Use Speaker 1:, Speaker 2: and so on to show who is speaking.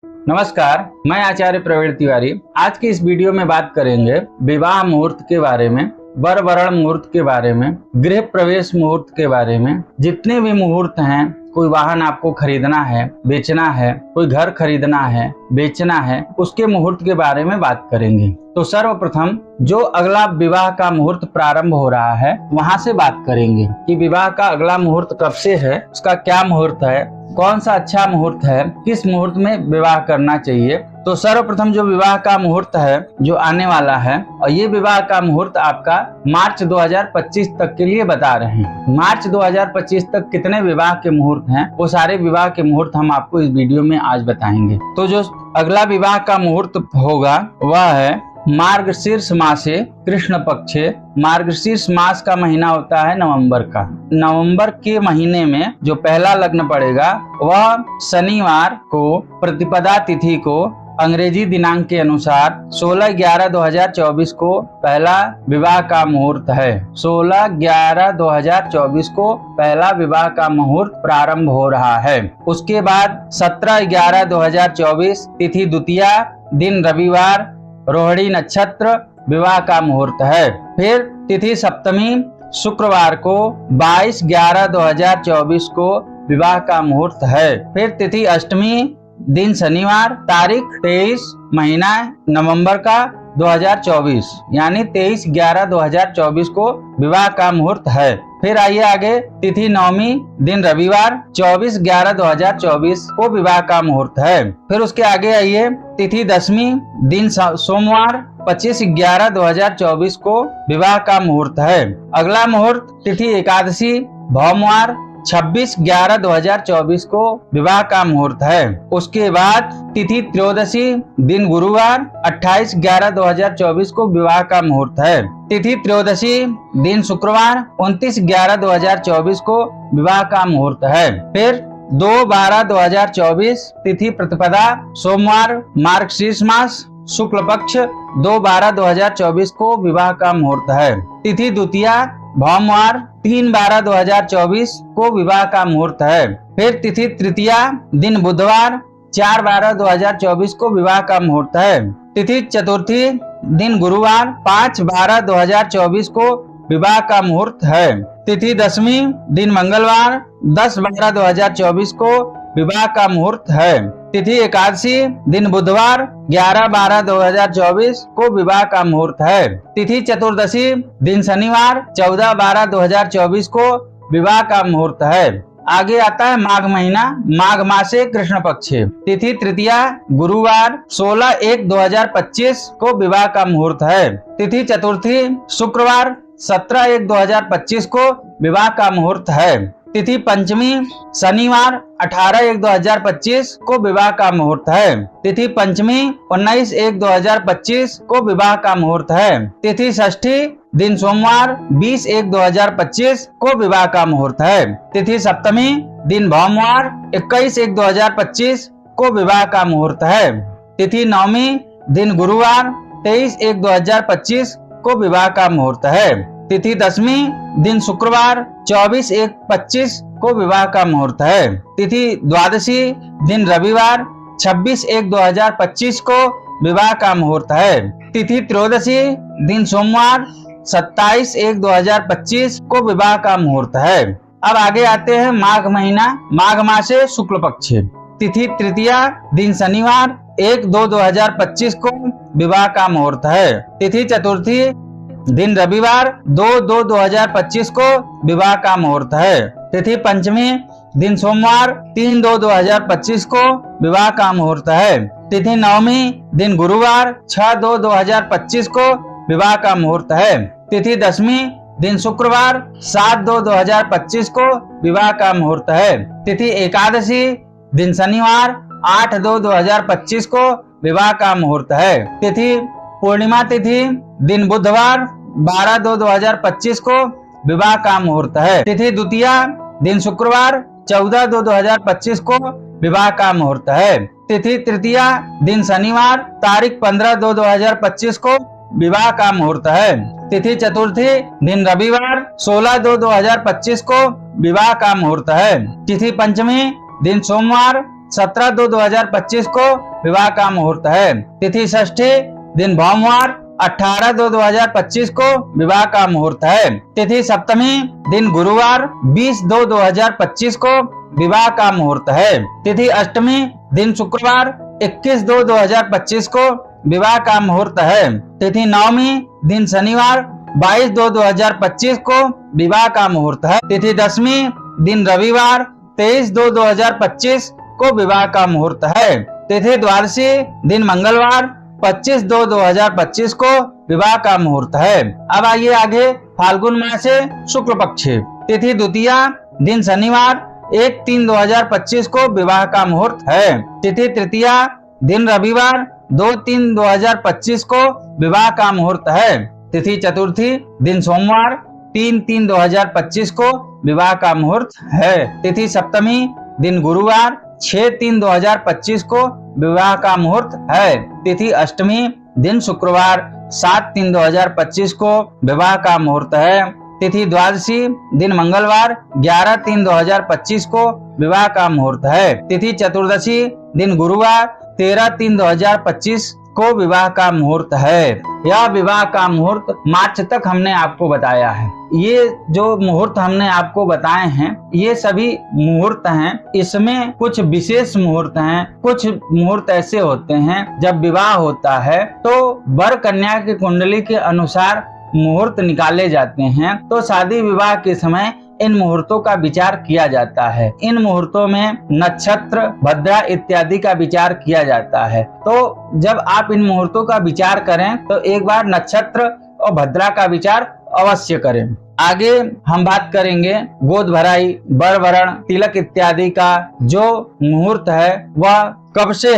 Speaker 1: नमस्कार, मैं आचार्य प्रवीण तिवारी। आज की इस वीडियो में बात करेंगे विवाह मुहूर्त के बारे में, वर वरण मुहूर्त के बारे में, गृह प्रवेश मुहूर्त के बारे में। जितने भी मुहूर्त हैं, कोई वाहन आपको खरीदना है, बेचना है, कोई घर खरीदना है, बेचना है, उसके मुहूर्त के बारे में बात करेंगे। तो सर्वप्रथम जो अगला विवाह का मुहूर्त प्रारंभ हो रहा है, वहां से बात करेंगे कि विवाह का अगला मुहूर्त कब से है, उसका क्या मुहूर्त है, कौन सा अच्छा मुहूर्त है, किस मुहूर्त में विवाह करना चाहिए। तो सर्वप्रथम जो विवाह का मुहूर्त है जो आने वाला है, और ये विवाह का मुहूर्त आपका मार्च 2025 तक के लिए बता रहे हैं। मार्च 2025 तक कितने विवाह के मुहूर्त हैं, वो सारे विवाह के मुहूर्त हम आपको इस वीडियो में आज बताएंगे। तो जो अगला विवाह का मुहूर्त होगा वह है मार्गशीर्ष मासे कृष्ण पक्षे। मार्गशीर्ष मास का महीना होता है नवंबर का। नवंबर के महीने में जो पहला लग्न पड़ेगा वह शनिवार को प्रतिपदा तिथि को अंग्रेजी दिनांक के अनुसार 16/11/2024 को पहला विवाह का मुहूर्त है। 16/11/2024 को पहला विवाह का मुहूर्त प्रारंभ हो रहा है। उसके बाद 17/11/2024 तिथि द्वितीया, दिन रविवार, रोहिणी नक्षत्र, विवाह का मुहूर्त है। फिर तिथि सप्तमी शुक्रवार को 22/11/2024 को विवाह का मुहूर्त है। फिर तिथि अष्टमी दिन शनिवार, तारीख 23 महीना नवंबर का 2024 यानी 23/11/2024 को विवाह का मुहूर्त है। फिर आइए आगे, तिथि नवमी दिन रविवार 24/11/2024 को विवाह का मुहूर्त है। फिर उसके आगे आइए, तिथि दसवीं दिन सोमवार 25/11/2024 को विवाह का मुहूर्त है। अगला मुहूर्त तिथि एकादशी भौमवार 26/11/2024 को विवाह का मुहूर्त है। उसके बाद तिथि त्रयोदशी दिन गुरुवार 28/11/2024 को विवाह का मुहूर्त है। तिथि त्रयोदशी दिन शुक्रवार 29/11/2024 को विवाह का मुहूर्त है। फिर 2/12/2024 तिथि प्रतिपदा सोमवार मार्गशीर्ष मास शुक्ल पक्ष 2/12/2024 को विवाह का मुहूर्त है। तिथि द्वितीया भौमवार 3/12/2024 को विवाह का मुहूर्त है। फिर तिथि तृतीया दिन बुधवार 4/12/2024 को विवाह का मुहूर्त है। तिथि चतुर्थी दिन गुरुवार 5/12/2024 को विवाह का मुहूर्त है। तिथि दसवीं दिन मंगलवार 10/12/2024 को विवाह का मुहूर्त है। तिथि एकादशी दिन बुधवार 11/12/2024 को विवाह का मुहूर्त है। तिथि चतुर्दशी दिन शनिवार 14/12/2024 को विवाह का मुहूर्त है। आगे आता है माघ महीना, माघ मासे कृष्ण पक्षे। तिथि तृतीया गुरुवार 16/1/2025 को विवाह का मुहूर्त है। तिथि चतुर्थी शुक्रवार 17/1/2025 को विवाह का मुहूर्त है। तिथि पंचमी शनिवार 18/1/2025 को विवाह का मुहूर्त है। तिथि पंचमी 19/1/2025 को विवाह का मुहूर्त है। तिथि षष्ठी दिन सोमवार 20/1/2025 को विवाह का मुहूर्त है। तिथि सप्तमी दिन भौमवार 21/1/2025 को विवाह का मुहूर्त है। तिथि नवमी दिन गुरुवार 23/1/2025 को विवाह का मुहूर्त है। तिथि दसवीं दिन शुक्रवार 24/1/25 को विवाह का मुहूर्त है। तिथि द्वादशी दिन रविवार 26/1/2025 को विवाह का मुहूर्त है। तिथि त्रयोदशी दिन सोमवार 27/1/2025 को विवाह का मुहूर्त है। अब आगे आते हैं माघ महीना, माघ मासे शुक्ल पक्ष। तिथि तृतीया दिन शनिवार 1/2/2025 को विवाह का मुहूर्त है। तिथि चतुर्थी दिन रविवार 2/2/2025 को विवाह का मुहूर्त है। तिथि पंचमी दिन सोमवार 3/2/2025 को विवाह का मुहूर्त है। तिथि नवमी दिन गुरुवार 6/2/2025 को विवाह का मुहूर्त है। तिथि दसवीं दिन शुक्रवार 7/2/2025 को विवाह का मुहूर्त है। तिथि एकादशी दिन शनिवार 8/2/2025 को विवाह का मुहूर्त है। तिथि पूर्णिमा तिथि दिन बुधवार 12/2/2025 को विवाह का मुहूर्त है। तिथि द्वितीया दिन शुक्रवार 14/2/2025 को विवाह का मुहूर्त है। तिथि तृतीया दिन शनिवार तारीख 15/2/2025 को विवाह का मुहूर्त है। तिथि चतुर्थी दिन रविवार 16/2/2025 को विवाह का मुहूर्त है। तिथि पंचमी दिन सोमवार 17/2/2025 को विवाह का मुहूर्त है। तिथि षष्ठी, दिन भौमवार, 18/2/2025 को विवाह का मुहूर्त है। तिथि सप्तमी, दिन गुरुवार, 20/2/2025 को विवाह का मुहूर्त है। तिथि अष्टमी, दिन शुक्रवार, 21/2/2025 को विवाह का मुहूर्त है। तिथि नवमी, दिन शनिवार, 22/2/2025 को विवाह का मुहूर्त है। तिथि दसवीं, दिन रविवार, 23/2/2025 को विवाह का मुहूर्त है। तिथि द्वादशी, दिन मंगलवार, 25/2/2025 को विवाह का मुहूर्त है। अब आइए आगे फाल्गुन मास से शुक्ल पक्ष। तिथि द्वितीया, दिन शनिवार, 1/3/2025 को विवाह का मुहूर्त है। तिथि तृतीया, दिन रविवार, 2/3/2025 को विवाह का मुहूर्त है। तिथि चतुर्थी, दिन सोमवार, 3/3/2025 को विवाह का मुहूर्त है। तिथि सप्तमी, दिन गुरुवार, 6/3/2025 को विवाह का मुहूर्त है। तिथि अष्टमी, दिन शुक्रवार, 7/3/2025 को विवाह का मुहूर्त है। तिथि द्वादशी, दिन मंगलवार, 11/3/2025 को विवाह का मुहूर्त है। तिथि चतुर्दशी, दिन गुरुवार, 13/3/2025 को विवाह का मुहूर्त है। यह विवाह का मुहूर्त मार्च तक हमने आपको बताया है। ये जो मुहूर्त हमने आपको बताए हैं, ये सभी मुहूर्त हैं। इसमें कुछ विशेष मुहूर्त हैं, कुछ मुहूर्त ऐसे होते हैं जब विवाह होता है तो वर कन्या की कुंडली के अनुसार मुहूर्त निकाले जाते हैं। तो शादी विवाह के समय इन मुहूर्तों का विचार किया जाता है। इन मुहूर्तों में नक्षत्र, भद्रा इत्यादि का विचार किया जाता है। तो जब आप इन मुहूर्तों का विचार करें तो एक बार नक्षत्र और भद्रा का विचार अवश्य करें। आगे हम बात करेंगे गोद भराई, वर वरण, तिलक इत्यादि का जो मुहूर्त है वह कब से